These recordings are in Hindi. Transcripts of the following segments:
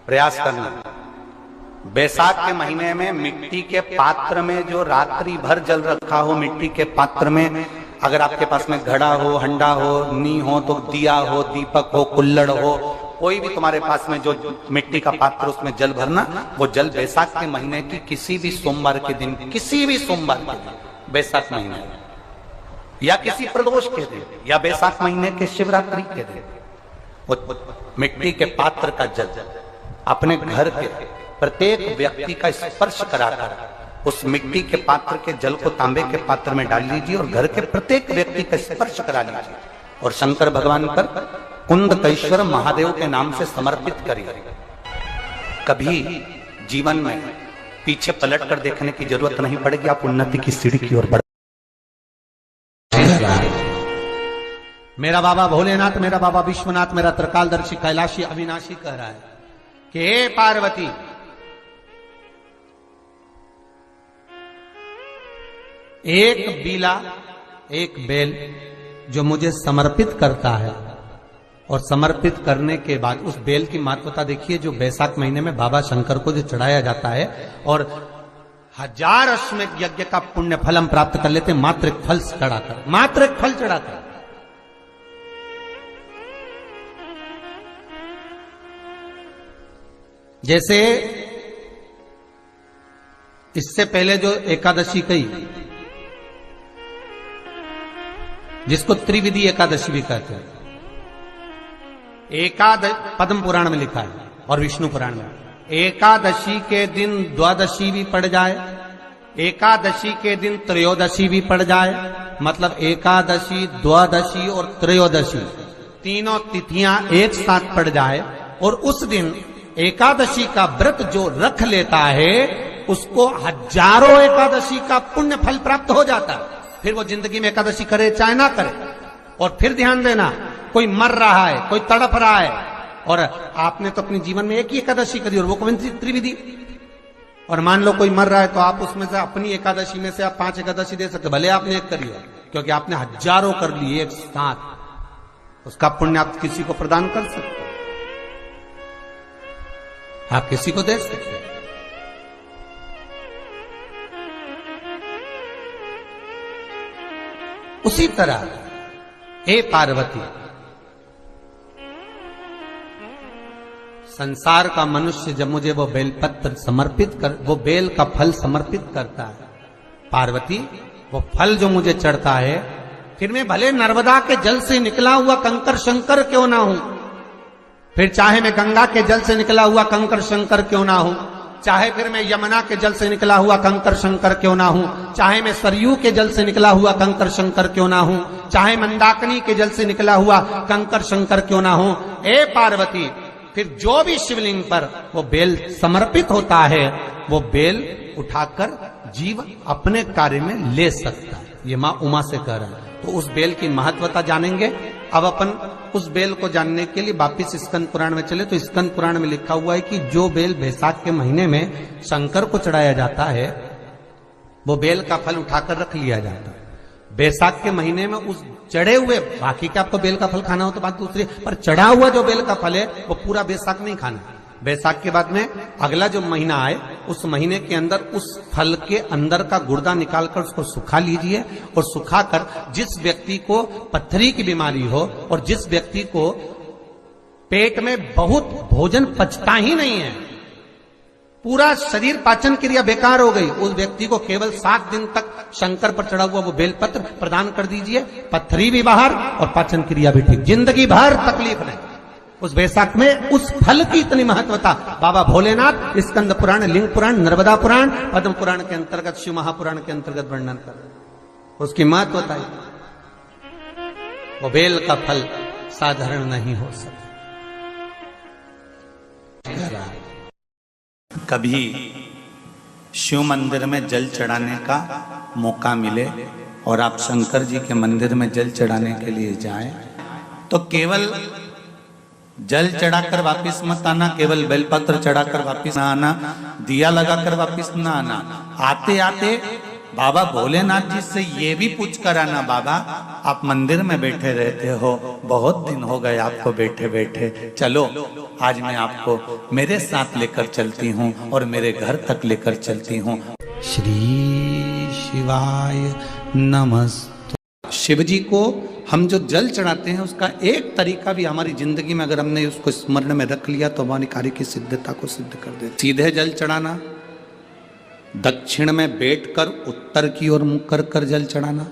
प्रयास करना। बैसाख के महीने में मिट्टी के पात्र में जो रात्रि भर जल रखा हो, मिट्टी के पात्र में, अगर आपके पास में घड़ा हो, हंडा हो, नी हो तो दिया हो, दीपक हो, कुल्लड़ हो, कोई भी तुम्हारे पास में जो मिट्टी का पात्र, उसमें जल भरना। वो जल बैसाख के महीने की किसी भी सोमवार के दिन, किसी भी सोमवार के दिन, बैसाख महीने या किसी प्रदोष के दिन या बैसाख महीने के शिवरात्रि के दिन, वो मिट्टी के पात्र का जल अपने घर के प्रत्येक व्यक्ति का स्पर्श कराकर उस मिट्टी के पात्र के जल को तांबे के पात्र में डाल लीजिए और घर के प्रत्येक व्यक्ति का स्पर्श करा लीजिए और शंकर भगवान पर कुंदकेश्वर महादेव के नाम से समर्पित करिए। कभी जीवन में पीछे पलट कर देखने की जरूरत नहीं पड़ेगी, आप उन्नति की सीढ़ी की ओर बढ़। मेरा बाबा भोलेनाथ, मेरा बाबा विश्वनाथ, मेरा त्रिकालदर्शी कैलाशी अविनाशी कह रहा है कि हे पार्वती, एक बीला, एक बेल जो मुझे समर्पित करता है, और समर्पित करने के बाद उस बेल की महत्वता देखिए, जो बैसाख महीने में बाबा शंकर को जो चढ़ाया जाता है और 1000 अश्वमेध यज्ञ का पुण्य फल हम प्राप्त कर लेते हैं मात्र एक फल चढ़ाकर, मात्र एक फल चढ़ाकर। जैसे इससे पहले जो एकादशी कही, जिसको त्रिविधि एकादशी भी कहते हैं, पद्म पुराण में लिखा है और विष्णु पुराण में, एकादशी के दिन द्वादशी भी पड़ जाए, एकादशी के दिन त्रयोदशी भी पड़ जाए, मतलब एकादशी, द्वादशी और त्रयोदशी तीनों तिथियां एक साथ पड़ जाए, और उस दिन एकादशी का व्रत जो रख लेता है उसको 1000 एकादशी का पुण्य फल प्राप्त हो जाता है। फिर वो जिंदगी में एकादशी करे चाहे ना करे। और फिर ध्यान देना, कोई मर रहा है, कोई तड़प रहा है, और आपने तो अपने जीवन में एक ही एकादशी करी और वो कौन सी त्रिविधि, और मान लो कोई मर रहा है तो आप उसमें से अपनी एकादशी में से आप 5 एकादशी दे सकते, भले आपने एक करी हो, क्योंकि आपने 1000 कर ली एक साथ, उसका पुण्य आप किसी को प्रदान कर सकते, आप किसी को दे सकते। उसी तरह हे पार्वती, संसार का मनुष्य जब मुझे वो बेलपत्र समर्पित कर, वो बेल का फल समर्पित करता है, पार्वती वो फल जो मुझे चढ़ता है, फिर मैं भले नर्मदा के जल से निकला हुआ कंकर शंकर क्यों ना हूं, फिर चाहे मैं गंगा के जल से निकला हुआ कंकर शंकर क्यों ना हूं, चाहे फिर मैं यमुना के जल से निकला हुआ कंकर शंकर क्यों ना हूं, चाहे मैं सरयू के जल से निकला हुआ कंकर शंकर क्यों ना हूं, चाहे मंदाकिनी के जल से निकला हुआ कंकर शंकर क्यों ना हूं, ए पार्वती, फिर जो भी शिवलिंग पर वो बेल समर्पित होता है, वो बेल उठाकर जीव अपने कार्य में ले सकता है। ये मां उमा से कह रहा है। तो उस बेल की महत्वता जानेंगे। अब अपन उस बेल को जानने के लिए वापिस स्कंद पुराण में चले, तो स्कंद पुराण में लिखा हुआ है कि जो बेल बैसाख के महीने में शंकर को चढ़ाया जाता है, वो बेल का फल उठाकर रख लिया जाता है। बैसाख के महीने में उस चढ़े हुए, बाकी का आपको बेल का फल खाना हो तो बात दूसरी, पर चढ़ा हुआ जो बेल का फल है वो पूरा बैसाख नहीं खाना। बैसाख के बाद में अगला जो महीना आए, उस महीने के अंदर उस फल के अंदर का गुर्दा निकालकर उसको सुखा लीजिए, और सुखाकर जिस व्यक्ति को पत्थरी की बीमारी हो और जिस व्यक्ति को पेट में बहुत भोजन पचता ही नहीं है, पूरा शरीर पाचन क्रिया बेकार हो गई, उस व्यक्ति को केवल 7 दिन तक शंकर पर चढ़ा हुआ वो बेलपत्र प्रदान कर दीजिए, पत्थरी भी बाहर और पाचन क्रिया भी ठीक, जिंदगी भर तकलीफ नहीं। उस बैसाख में उस फल की इतनी महत्वता बाबा भोलेनाथ स्कंद पुराण, लिंग पुराण, नर्मदा पुराण, पद्म पुराण के अंतर्गत, शिव महापुराण के अंतर्गत वर्णन कर, उसकी महत्वता है। वो बेल का फल साधारण नहीं हो सकता। कभी शिव मंदिर में जल चढ़ाने का मौका मिले और आप शंकर जी के मंदिर में जल चढ़ाने के लिए जाएं, तो केवल जल चढ़ाकर वापिस मत आना, केवल बेलपत्र चढ़ाकर वापिस ना आना, दिया लगाकर वापिस ना आना, आते आते बाबा भोलेनाथ जी से ये भी पूछ कर आना, बाबा आप मंदिर में बैठे रहते हो, बहुत दिन हो गए आपको बैठे बैठे, चलो आज मैं आपको मेरे साथ लेकर चलती हूँ और मेरे घर तक लेकर चलती हूँ। श्री शिवाय नमस्तु। शिव जी को हम जो जल चढ़ाते हैं उसका एक तरीका भी हमारी जिंदगी में अगर हमने उसको स्मरण में रख लिया तो हमारी कार्य की सिद्धता को सिद्ध कर दे। सीधे जल चढ़ाना, दक्षिण में बैठकर उत्तर की ओर मुख कर कर जल चढ़ाना,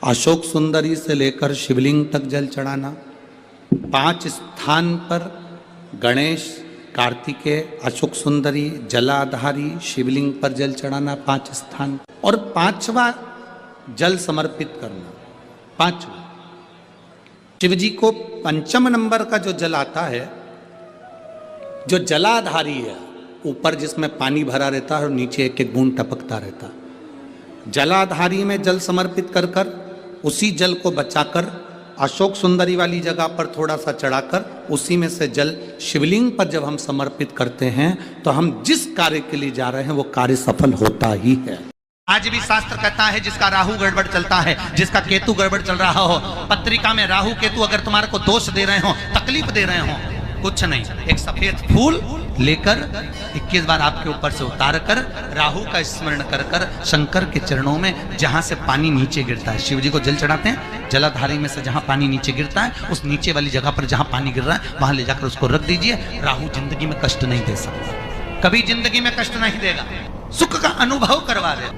अशोक सुंदरी से लेकर शिवलिंग तक जल चढ़ाना, 5 स्थान पर गणेश, कार्तिकेय, अशोक सुंदरी, जलाधारी, शिवलिंग पर जल चढ़ाना 5 स्थान, और 5वां जल समर्पित करना। 5वां शिव जी को 5 नंबर का जो जल आता है, जो जलाधारी है, ऊपर जिसमें पानी भरा रहता है और नीचे एक एक बूंद टपकता रहता, जलाधारी में जल समर्पित कर कर उसी जल को बचाकर अशोक सुंदरी वाली जगह पर थोड़ा सा चढ़ाकर उसी में से जल शिवलिंग पर जब हम समर्पित करते हैं तो हम जिस कार्य के लिए जा रहे हैं वो कार्य सफल होता ही है। आज भी शास्त्र कहता है जिसका राहु गड़बड़ चलता है, जिसका केतु गड़बड़ चल रहा हो, पत्रिका में राहु केतु अगर तुम्हारे को दोष दे रहे हो, तकलीफ दे रहे हो, कुछ नहीं, एक सफेद फूल लेकर 21 बार आपके ऊपर से उतार कर राहु का स्मरण कर कर शंकर के चरणों में जहां से पानी नीचे गिरता है, शिव जी को जल चढ़ाते हैं, जलाधारी में से जहां पानी नीचे गिरता है उस नीचे वाली जगह पर जहां पानी गिर रहा है वहां ले जाकर उसको रख दीजिए। राहु जिंदगी में कष्ट नहीं दे सकता, कभी जिंदगी में कष्ट नहीं देगा, सुख का अनुभव करवा दे।